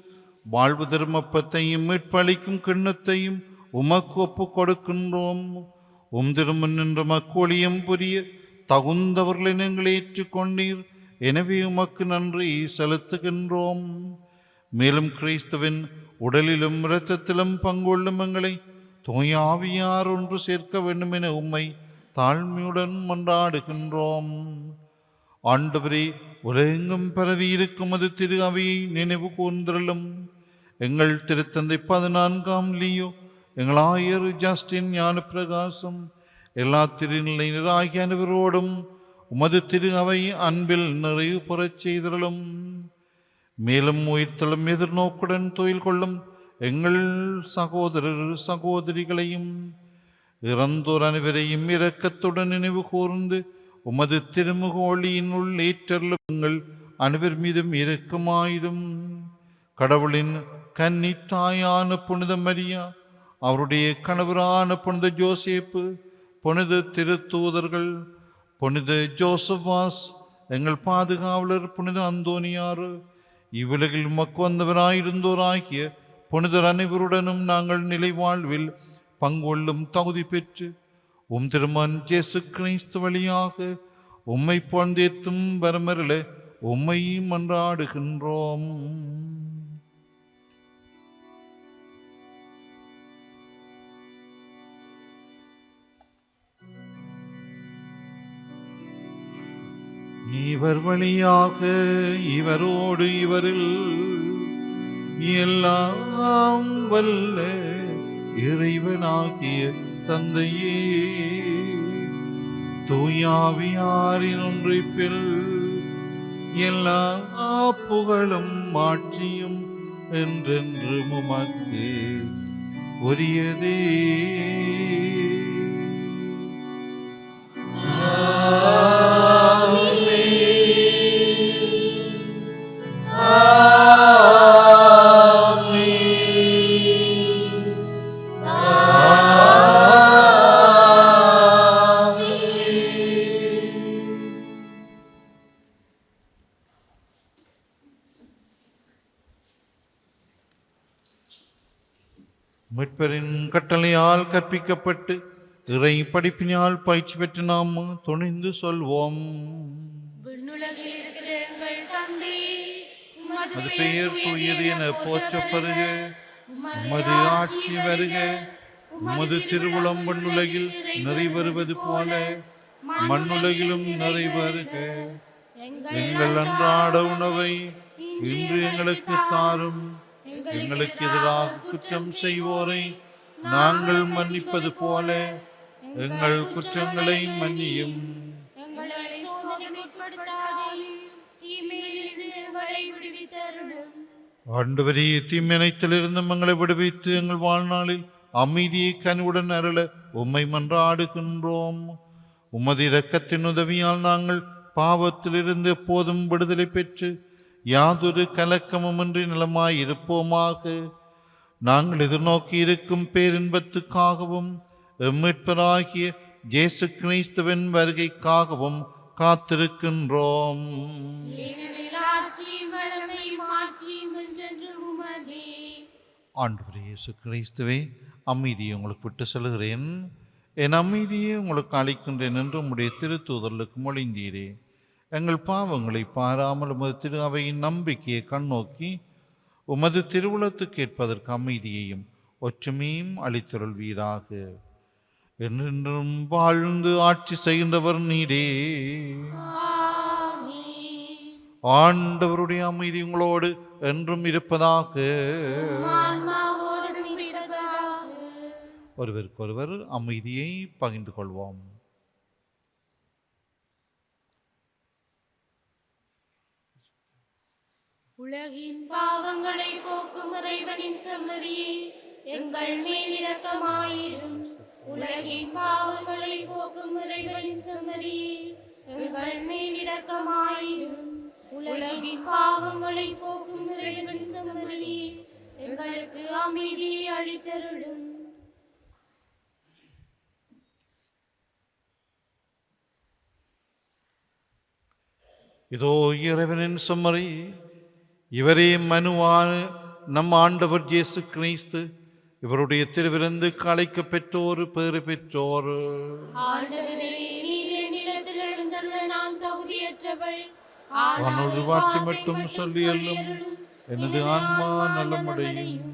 வாழ்வு தர்மப்பத்தையும் மீட்பளிக்கும் கிண்ணத்தையும் உமக்கு ஒப்புக் கொடுக்கின்றோம். திருமண் நின்ற மக்கொழியம் புரிய தகுந்தவர்களை நீங்கள் ஏற்றுக்கொண்டீர். எனவே உமக்கு நன்றி செலுத்துகின்றோம். மேலும் கிறிஸ்துவின் உடலிலும் இரத்தத்திலும் பங்கொள்ளும் எங்களை தூய ஆவியார் ஒன்று சேர்க்க வேண்டும் என உம்மை தாழ்மையுடன் மன்றாடுகின்றோம். ஆண்டவரே, உலகெங்கும் பரவி இருக்கும் அது திரு அவையை நினைவு கூர்ந்தருளும். எங்கள் திருத்தந்தை 14ஆம் லியோ, எங்கள் ஆயர் ஜஸ்டின் ஞானப்பிரகாசம், எல்லா திருநிலையினராகிய அனைவரோடும் உமது திரு அவை அன்பில் நிறைவு பெறச் செய்தருளும். மேலும் உயிர்த்தலும் எதிர்நோக்குடன் தொழில் கொள்ளும் எங்கள் சகோதரர் சகோதரிகளையும் இறந்தோர் அனைவரையும் இரக்கத்துடன் நினைவு கூர்ந்து உமது திருமுக ஒளியின் உள் ஏற்றருளும். எங்கள் அனைவர் மீதும் இரக்கமாயிரும். கடவுளின் கன்னி தாயான புனித மரியா, அவருடைய கணவரான புனித ஜோசேப்பு, புனித திருத்தூதர்கள், புனித ஜோசபாஸ், எங்கள் பாதுகாவலர் புனித அந்தோனியார், இவ்வுலகில் உமக்கு வந்தவராயிருந்தோராகிய புனிதர் அனைவருடனும் நாங்கள் நிலை வாழ்வில் பங்கொள்ளும் தகுதி பெற்று திருமகன் இயேசு கிறிஸ்து வழியாக உம்மை போழ்ந்தேத்தும் வரமருள உம்மை மன்றாடுகின்றோம். இவர் வழியாக இவரோடு இவரில் எல்லாம் வல்ல இறைவனாகிய தந்தையே, தூயாவியாரின் ஒன்றிப்பில் எல்லா புகழும் மாட்சியும் என்றென்று உமக்கு உரியதே. மீட்பரின் கட்டளையால் கற்பிக்கப்பட்டு இறை படிப்பினால் பயிற்சி பெற்று நாம் துணிந்து சொல்வோம். விண்ணுலகில் இருக்கிற எங்கள் தந்தை, அது பெயர் தூயது என போற்றப்பெறுக. உமது ஆட்சி வருக. உமது திருவுளம் விண்ணுலகில் நிறைவேறுவது போல மண்ணுலகிலும் நிறைவேறுக. எங்கள் அன்றாட உணவை இன்று எங்களுக்கு தாரும். எங்களுக்கு எதிராக குற்றம் செய்வோரை நாங்கள் மன்னிப்பது போல எங்கள் குற்றங்களை மன்னியும். எங்களை சோதனைக்கு உட்படுத்தாதேயும், தீமையிலிருந்து எங்களை விடுவித்தருளும். ஆண்டவரே, தீமையனைத்திலிருந்து எங்களை விடுவித்து எங்கள் வாழ்நாளில் அமைதியை கனிவுடன் அருள உம்மை மன்றாடுகின்றோம். உமது இரக்கத்தின் உதவியால் நாங்கள் பாவத்திலிருந்து எப்போதும் விடுதலை பெற்று யாதொரு கலக்கமுமின்றி நலமாயிருப்போமாக. நாங்கள் எதிர்நோக்கி இருக்கும் பேரின்பத்துக்காகவும் மீட்பராகிய இயேசு கிறிஸ்துவின் வருகைக்காகவும் காத்திருக்கின்றோம். ஆண்டவரே இயேசு கிறிஸ்துவே, அமைதியை உங்களுக்கு விட்டு செல்கிறேன், என் அமைதியை உங்களுக்கு அளிக்கின்றேன் என்று உம்முடைய திருத்தூதர்களுக்கு மொழிந்தீரே. எங்கள் பாவங்களை பாராமல் உமது திரு அவையின் நம்பிக்கையை கண்ணோக்கி உமது திருவுளத்துக்கு ஏற்பதற்கு அமைதியையும் ஒற்றுமையும் அளித்தருள்வீராக. என்றென்றும் வாழ்ந்து ஆட்சி செய்கின்றவர் நீரே. ஆண்டவருடைய அமைதி உங்களோடு என்றும் இருப்பதாக. ஒருவருக்கொருவர் அமைதியை பகிர்ந்து கொள்வோம். உலகின் பாவங்களை போக்கும் இறைவனின் செம்மறியே, எங்கள் மேல் இரக்கமாயிரும். உலகின் பாவங்களை போக்கும் இறைவனின் செம்மறியே, எங்கள் மேல் இரக்கமாயிரும். உலகின் பாவங்களை போக்கும் இறைவனின் செம்மறியே, எங்களுக்கு அமைதியை அளித்தருளும். இதோ இறைவனின் செம்மறி, இவரே மனுவான நம் ஆண்டவர் இயேசு கிறிஸ்து. இவருடைய திருவிருந்துக்கு அழைக்க பெற்றோர் பேறு பெற்றோர். ஆண்டவரே, நீர் என்னிடத்தில் எழுந்தருள நான் தகுதியற்றவள். அவனோடு வார்த்தை மட்டும் சொல்லி அள்ளும், எனது ஆன்மா நலமடையும்.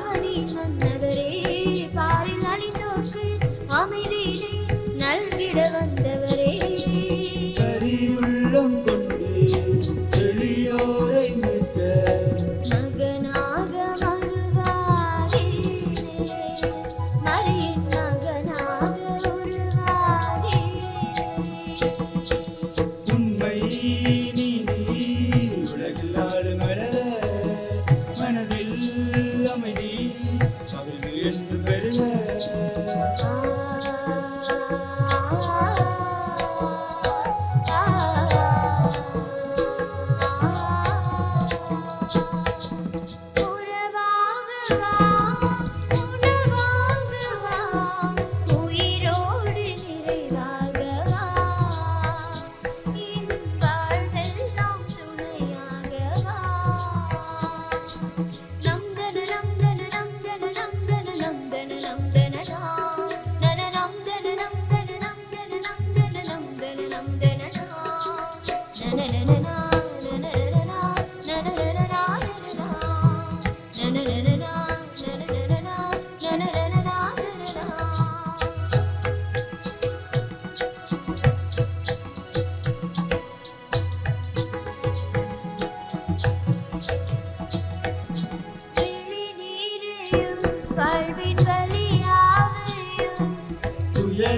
அவனின் மன்னவரே, பாரில் அழிந்தோர்க்கு அமைதியினை நல்கிட வந்தவரே. கரியுள்ளம் கொண்டு எளியோரை மீட்க மகனாக வருவாரே, மரியின் மகனாக உருவாரே. உண்மை நீதி உலகில் ஆளும் வளர மனதில் அமைதி மகிழ்வு என்று பெருக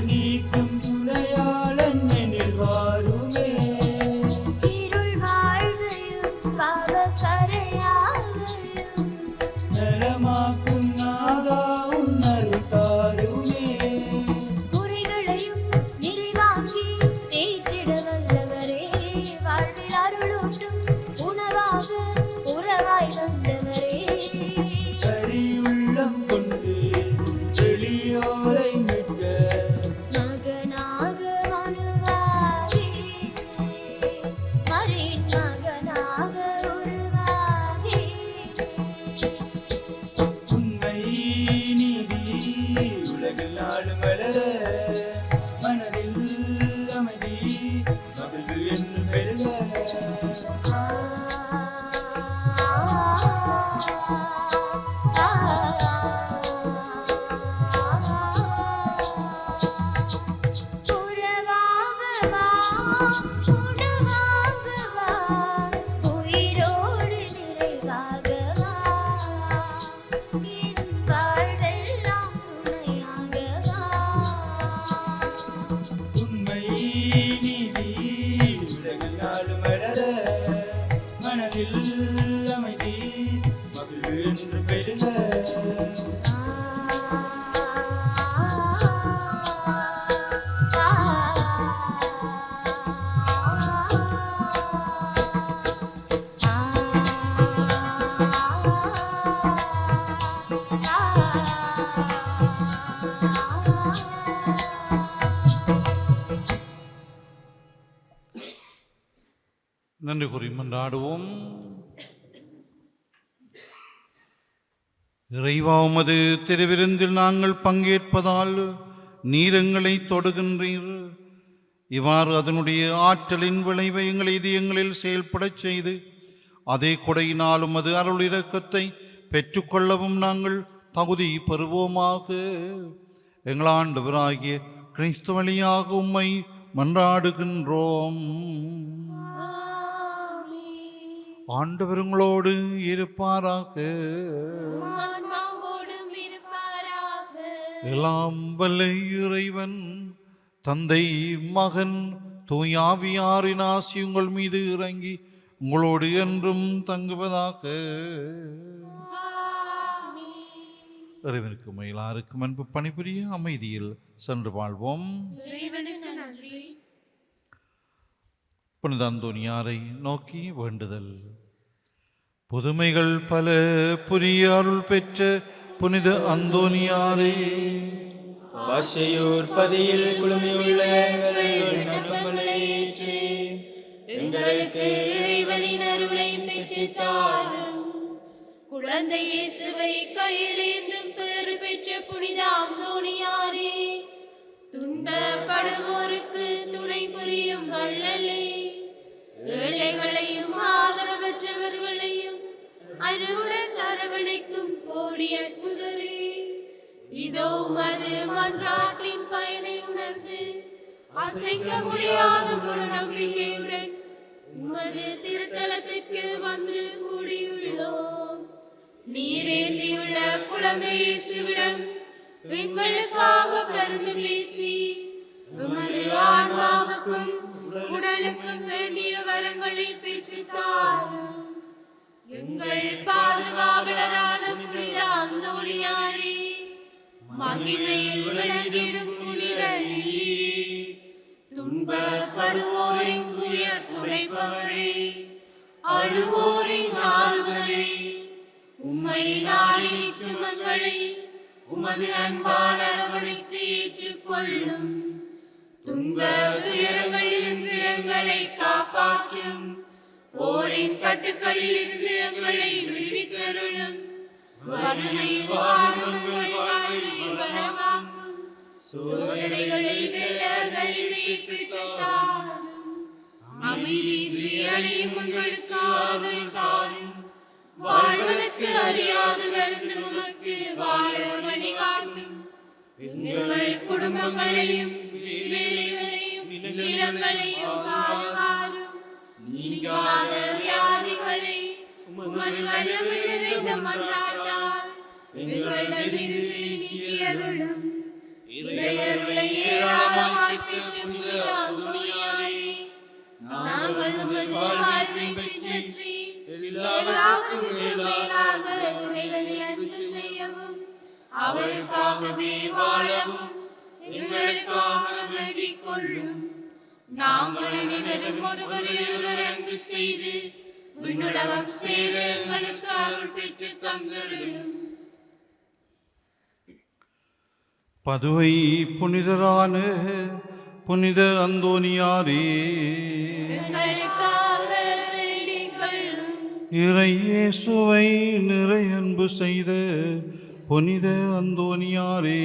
நீக்கும் துணையாளன் எனில் வாருமே. இருள் வாழ்வையும் பாவக்கரையாவையும் நலமாக்கும் நாதா உன்னருட்டாருமே. குறிகளையும் நிறைவாக்கி தேற்றிட வல்லவரே, வாழ்வில் அருளூட்டும் உணவாக உறவாய் வந்தவரே. கரியுள்ளம் கொண்டு எளியோரை மீட்க மகனாக வருவாரே, மரியின் மகனாக உருவாரே. உண்மை நீதி உலகில் ஆளும் வளர மனதில் அமைதி மகிழ்வு என்று பெருக உயிரோடு நிறைவாகவா, என் வாழ்வெல்லாம் துணையாகவா. உண்மை நீதி உலகில் ஆளும் வளர மனதில் அமைதி மகிழ்வு என்று பெருக நன்றி கூறி மன்றாடுவோம். இறைவா, உமது திருவிருந்தில் நாங்கள் பங்கேற்பதால் நீர் எங்களை தொடுகின்றீர். இவ்வாறு அதனுடைய ஆற்றலின் விளைவை எங்கள் இதயங்களில் செயல்படச் செய்து அதே கொடையினாலும் அது அருள் இரக்கத்தை பெற்றுக்கொள்ளவும் நாங்கள் தகுதி பெறுவோமாக. எங்கள் ஆண்டவராகிய கிறிஸ்து வழியாக உம்மை மன்றாடுகின்றோம். ஆண்டவர் உங்களோடு இருப்பாராக. ஆன்மாவோடும் இருப்பாராக. எல்லாம் வல்ல இறைவன் தந்தை, மகன், தூயாவியாரின் ஆசி உங்கள் மீது இறங்கி உங்களோடு என்றும் தங்குவதாக. இறைவனுக்கு மயிலாருக்கும் அன்பு பணிபுரிய அமைதியில் சென்று வாழ்வோம். இறைவனுக்கு நன்றி. புனித அந்தோனியாரை நோக்கி வேண்டுதல். புதுமைகள் பல புரிய அருள் பெற்ற புனித அந்தோனியாரே, வாசையூர் பதியில் குழுமியுள்ள விண்ணப்பங்களை ஏற்று எங்களுக்கு இறைவனின் அருளை பெற்றுத் தாரும். குழந்தை இயேசுவை கையிலேந்தும் பேறு பெற்ற புனித அந்தோனியாரே, துன்பப்படுவோருக்கு துணை புரியும் வள்ளலே, ஏழைகளையும் ஆதரவற்றவர்களையும் அருளுடன் அரவணைக்கும் கோடி அற்புதரே, இதோ உமது மன்றாட்டின் பயனை உணர்ந்து அசைக்க முடியாத முழு நம்பிக்கையுடன் உமது திருத்தலத்திற்கு வந்து கூடியுள்ளோம். நீரேந்தியுள்ள குழந்தை இயேசுவிடம் எங்களுக்காக பரிந்து பேசி உமது ஆன்மாவுக்கும் உடலுக்கும் வேண்டிய வரங்களை பெற்றுத்தாரும். எங்கள் பாதுகாவலரான புனித அந்தோணியாரே, மகிமையில் விளங்கிடும் புனித லில்லி, துன்பப்படுவோரின் துயர் துடைப்பவரே, அழுவோரின் ஆறுதலே, உம்மை நாடி நிற்கும் மக்களை உமது அன்பால் அரவணைத்து ஏற்றுக்கொள்ளும். துன்ப துயரங்களிலிருந்து எங்களை காப்பாற்றும். போரின் கட்டுக்களில் இருந்து எங்களை விடுவித்தருளும். வறுமையில் வாடும் எங்கள் வாழ்வை வளமாக்கும். சோதனைகளை வெல்ல வலிமையை பெற்றுத் தாரும். அமைதியின்றி அழியும் எங்களுக்கு ஆறுதல் தாரும். வாழ்வதற்கு அறியாது வருந்து உமக்கு வாழ வழிகாட்டும். எங்கள் குடும்பங்களையும் வேலைகளையும் நிலங்களையும் பாதுகாரும். நீங்காத வியாதிகளை உமது வல்லமை நிறைந்த மன்றாட்டால் எங்களிடமிருந்து நீக்கியருளும். இறையருளை ஏராளமாய் பெற்ற புனித அந்தோணியாரே, நாங்கள் உமது வாழ்வை பின்பற்றி எல்லாவற்றுக்கும் மேலாக இறைவனை அன்பு செய்யவும் அவருக்காகவே வாழவும் எங்களுக்காக வேண்டிக் கொள்ளும். நாங்கள் அனைவரும் ஒருவரையொருவர் அன்பு செய்து விண்ணுலகம் சேர எங்களுக்கு அருள் பெற்று தந்தருளும். பதுவை புனிதரான புனித அந்தோணியாரே, எங்களுக்காக வேண்டிக் கொள்ளும். இறை இயேசுவை நிறை அன்பு செய்த புனித அந்தோணியாரே,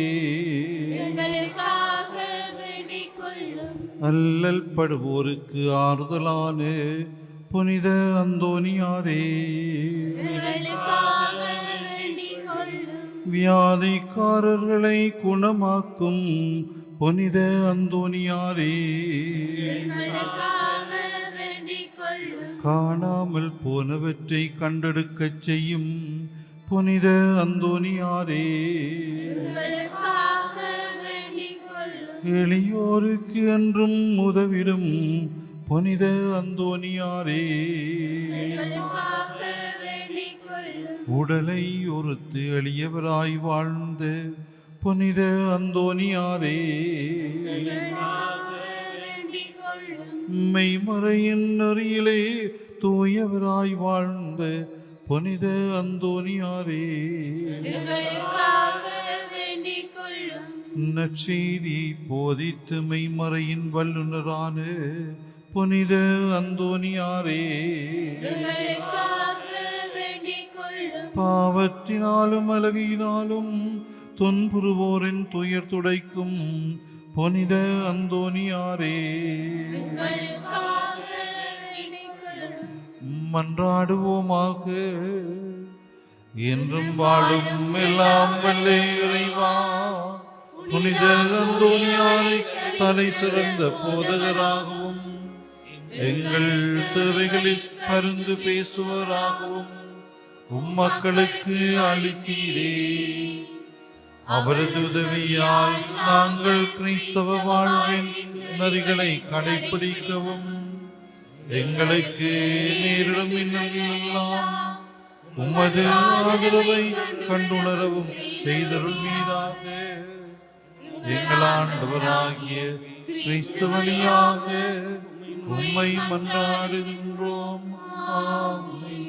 எங்களுக்காக வேண்டிக் கொள்ளும். அல்லல் படுவோருக்கு ஆறுதலான புனித அந்தோணியாரே, எங்களுக்காக வேண்டிக் கொள்ளும். வியாதிக்காரர்களை குணமாக்கும் புனித அந்தோணியாரே, எங்களுக்காக வேண்டிக் கொள்ளும். காணாமல் போனவற்றை கண்டெடுக்கச் செய்யும் புனித அந்தோணியாரே, எங்களுக்காக வேண்டிக் கொள்ளும். எளியோருக்கு என்றும் உதவிடும் புனித அந்தோணியாரே, எங்களுக்காக வேண்டிக் கொள்ளும். உடலை ஒருத்து எளியவராய் வாழ்ந்த புனித அந்தோணியாரே, எங்களுக்காக வேண்டிக் கொள்ளும். மெய்மறையின் நெறியிலே தூயவராய் வாழ்ந்த புனித அந்தோணியாரே, எங்களுக்காக வேண்டிக் கொள்ளும். நற்செய்தி போதித்து மெய்மறையின் வல்லுனரான புனித அந்தோணியாரே, எங்களுக்காக வேண்டிக் கொள்ளும். பாவத்தினாலும் அழகினாலும் துன்புறுவோரின் துயர் துடைக்கும் புனித அந்தோணியாரே, எங்களுக்காக வேண்டிக் கொள்ளும். மன்றாடுவோமாக. என்றும் வாழும் எல்லாம் வல்ல இறைவா, புனித அந்தோணியாரை தலை சிறந்த போதகராகவும் எங்கள் தேவைகளில் பரிந்து பேசுவராகவும் உம்மக்களுக்கு அளித்தீரே. அவரது உதவியால் நாங்கள் கிறிஸ்தவ வாழ்வின் நெறிகளை கடைபிடிக்கவும் எங்களுக்கு நேரிடும் இன்னும் உமது ஆதரவை கண்டுணரவும் செய்தருள்வீராக. எங்கள் ஆண்டவராகிய கிறிஸ்து வழியாக உம்மை மன்றாடுகின்றோம். ஆமென்.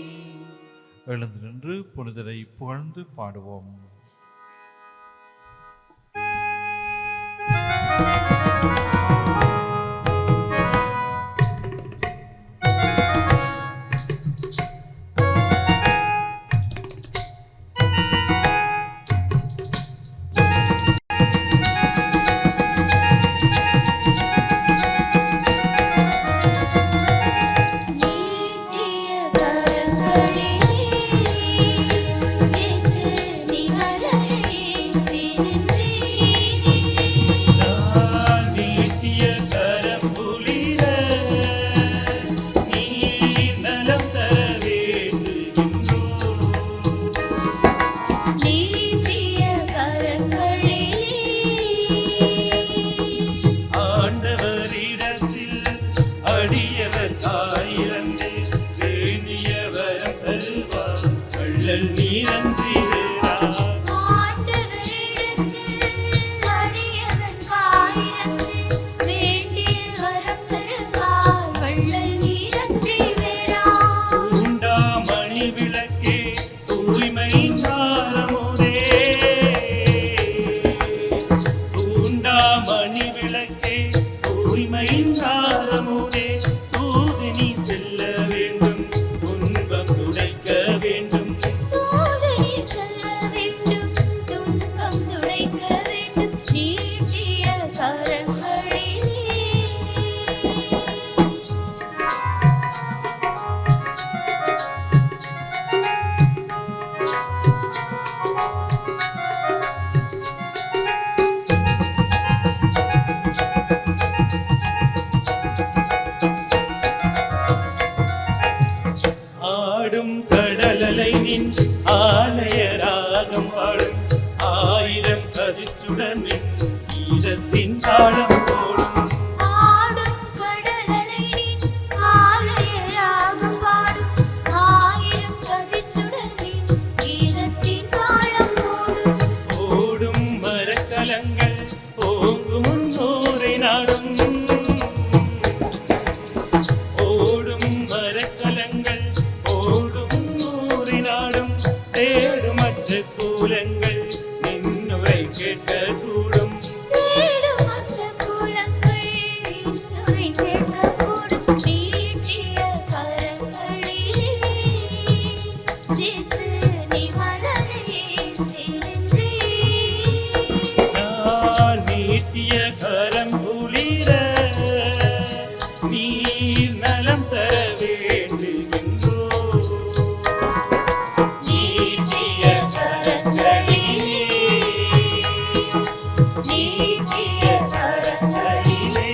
எழுந்து நின்று புனிதரை புகழ்ந்து பாடுவோம். நீட்டிய கரங்களிலே நீட்டிய கரங்களிலே ஆண்டவரிடத்தில் அடியவர் தாயிரந்து வேண்டிய வரம் தருவார் வள்ளல் நீரன்றி வேறா. ஆண்டவரிடத்தில் அடியவன் காயிரத்து வேண்டிய வரம் தருவார் வள்ளல் நீரன்றி வேறா. தூண்டாமணி விளக்கே தூய்மை சாரமுதே, தூண்டாமணி விளக்கே தூய்மை சாரமுதே, தூது நீ செல்ல வேண்டும் துன்பம் துடைக்க வேண்டும். தூதனில் செல்ல வேண்டும் துன்பம் துடைக்க வேண்டும் நீட்டிய கரங்களிலே. ஆடும் கடலலை நின் ஆலய ராகம் பாடும் ஆயிரம் கதிச்சுடன் ஈரத்தின் தாளம் போடும். ஆடும் கடலலையின் ஆலய ராகம் பாடும் ஆயிரம் கதிச்சுடரின் கீதத்தின் தாளம் போடும். ஓடும் மரக்கலங்கள் ஓங்கும் முன்னோரை நாடும், ஓடும் மரக்கலங்கள் ஓடும் முன்னோரை நாடும், தேடுமற்ற கூலங்கள் நின்னுரை கேட்க கூடும். தேடும் மற்ற கூலங்கள் இன்னுரை கேட்கக்கூடும் நீட்டிய கரங்களிலே. இயேசு நீ மலரையே தேடின்றே. நான் நீட்டிய கரம் குளிர நீர் நலம் தர வேண்டுகின்றோ. நீட்டிய கரங்களிலே நீட்டிய கரங்களிலே.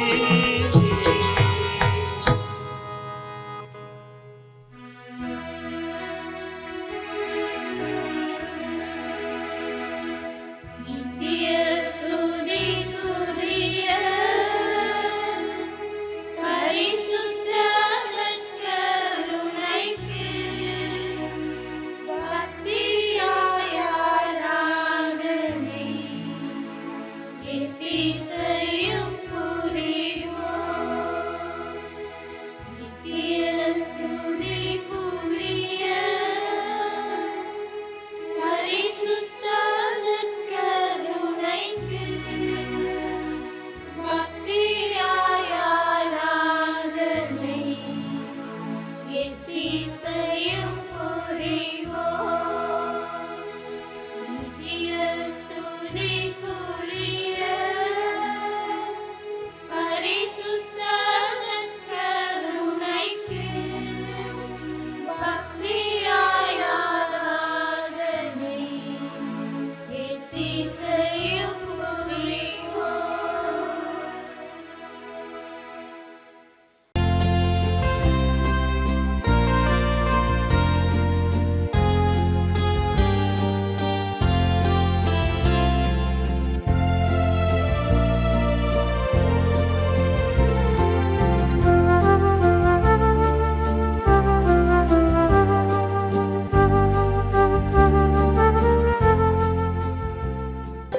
நித்திய ஸ்துதிக்குரிய பரிசுத்த நற்கருணைக்கு பக்தியாய் ஆராதனை எத்திசையும் புரிவோம். நித்திய ஸ்துதிக்குரிய பரிசுத்த நற்கருணைக்கு பக்தியாய் ஆராதனை எத்திசையும் புரிவோம். நித்திய ஸ்துதிக்குரிய பரிசுத்த நற்கருணைக்கு பக்தியாய் ஆராதனை எத்திசையும் புரிவோம்.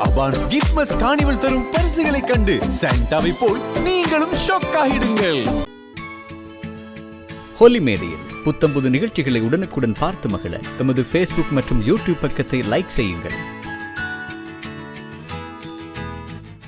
அபான்ஸ் கிஃப்ட்மஸ் கார்னிவல் தரும் பரிசுகளை கண்டு சாண்டாவை போல் நீங்களும் ஷாக் ஆகிடுங்கள். ஹோலி மேடையில் புத்தம்புது நிகழ்ச்சிகளை உடனுக்குடன் பார்த்து மகிழ எமது ஃபேஸ்புக் மற்றும் யூடியூப் பக்கத்தை லைக் செய்யுங்கள்.